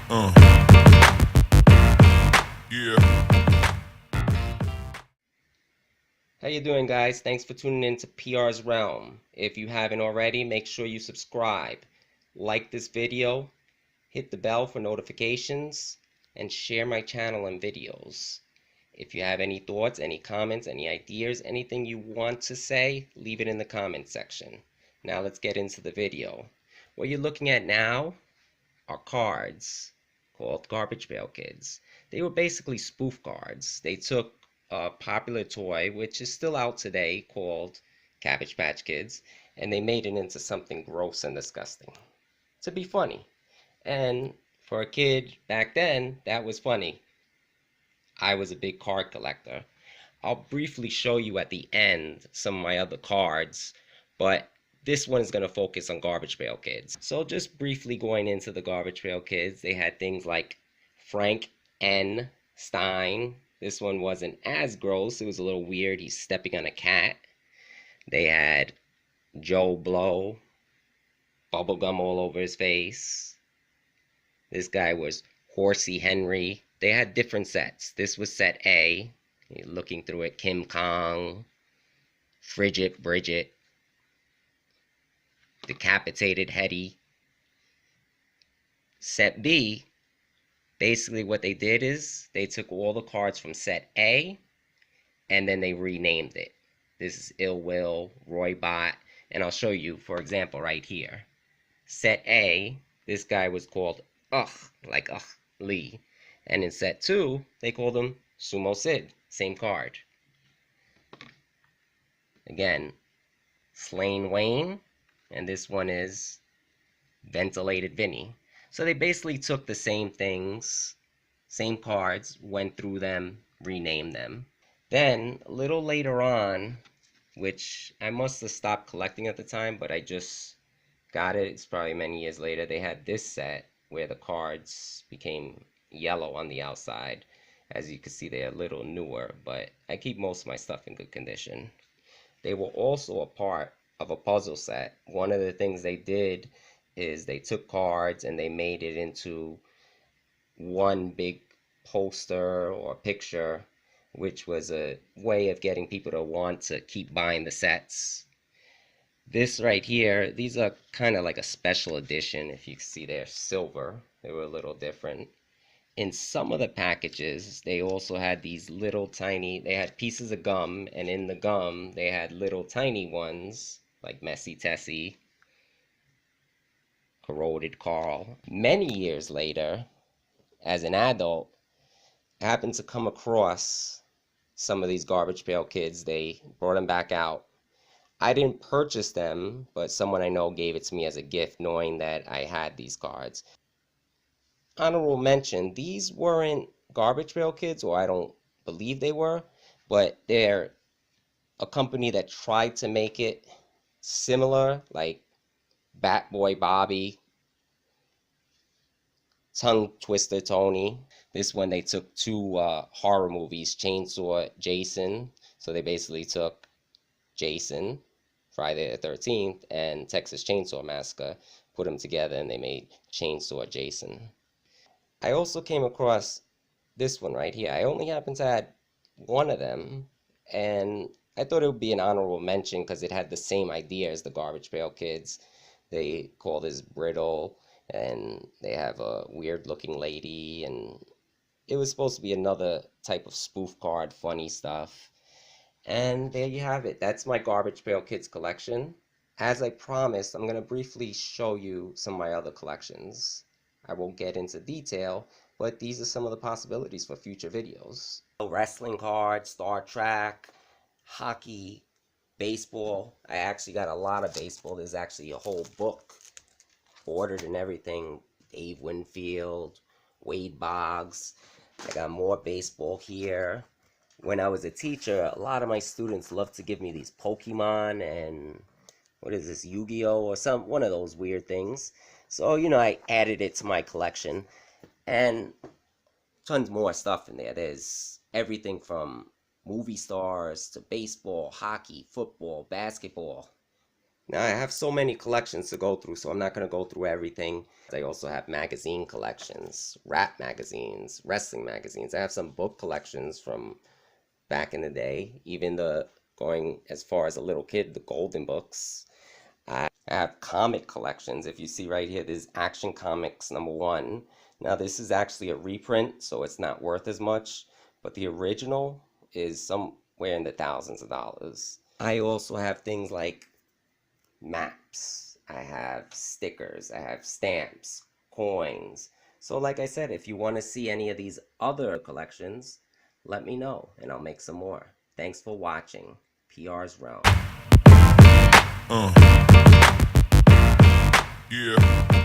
Yeah. How you doing, guys? Thanks for tuning in to PR's Realm. If you haven't already, make sure you subscribe, like this video, hit the bell for notifications, and share my channel and videos. If you have any thoughts, any comments, any ideas, anything you want to say, leave it in the comment section. Now let's get into the video. What you're looking at now are cards called Garbage Pail Kids. They were basically spoof cards. They took a popular toy, which is still out today, called Cabbage Patch Kids, and they made it into something gross and disgusting to be funny. And for a kid back then, that was funny. I was a big card collector. I'll briefly show you at the end some of my other cards, but this one is going to focus on Garbage Pail Kids. So just briefly going into the Garbage Pail Kids, they had things like Frank N. Stein. This one wasn't as gross. It was a little weird. He's stepping on a cat. They had Joe Blow, bubblegum all over his face. This guy was Horsey Henry. They had different sets. This was set A. You're looking through it, Kim Kong, Frigid Bridget, Decapitated Hetty. Set B, basically what they did is they took all the cards from set A and then they renamed it. This is Ill Will, Roy Bot, and I'll show you, for example, right here. Set A, this guy was called Ugh, like Ugh Lee. And in set 2, they called him Sumo Sid, same card. Again, Slain Wayne, and this one is Ventilated Vinny. So they basically took the same things, same cards, went through them, renamed them. Then, a little later on, which I must have stopped collecting at the time, but I just got it, it's probably many years later, they had this set where the cards became yellow on the outside. As you can see, they're a little newer, but I keep most of my stuff in good condition. They were also a part of a puzzle set. One of the things they did is they took cards and they made it into one big poster or picture, which was a way of getting people to want to keep buying the sets. This right here, these are kind of like a special edition. If you see, they're silver. They were a little different. In some of the packages, they also had these little tiny, they had pieces of gum, and in the gum, they had little tiny ones, like Messy Tessie, Corroded Carl. Many years later, as an adult, I happened to come across some of these Garbage Pail Kids. They brought them back out. I didn't purchase them, but someone I know gave it to me as a gift, knowing that I had these cards. Honorable mention, these weren't Garbage Pail Kids, or I don't believe they were, but they're a company that tried to make it similar, like Bat Boy Bobby, Tongue Twister Tony. This one they took two horror movies, Chainsaw Jason. So they basically took Jason, Friday the 13th, and Texas Chainsaw Massacre, put them together, and they made Chainsaw Jason. I also came across this one right here. I only happen to have one of them, and I thought it would be an honorable mention because it had the same idea as the Garbage Pail Kids. They call this brittle, and they have a weird looking lady, and it was supposed to be another type of spoof card, funny stuff. And there you have it. That's my Garbage Pail Kids collection. As I promised, I'm going to briefly show you some of my other collections. I won't get into detail, but these are some of the possibilities for future videos. Wrestling cards, Star Trek, hockey, baseball. I actually got a lot of baseball. There's actually a whole book ordered and everything. Dave Winfield, Wade Boggs. I got more baseball here. When I was a teacher, a lot of my students loved to give me these Pokemon and what is this, Yu-Gi-Oh or one of those weird things. So, I added it to my collection, and tons more stuff in there. There's everything from movie stars to baseball, hockey, football, basketball. Now, I have so many collections to go through, so I'm not going to go through everything. I also have magazine collections, rap magazines, wrestling magazines. I have some book collections from back in the day, even the going as far as a little kid, the golden books. I have comic collections. If you see right here, this is Action Comics #1. Now, this is actually a reprint, so it's not worth as much, but the original is somewhere in the thousands of dollars. I also have things like maps, I have stickers, I have stamps, coins. So like I said, if you want to see any of these other collections, let me know and I'll make some more. Thanks for watching. PR's Realm. Yeah.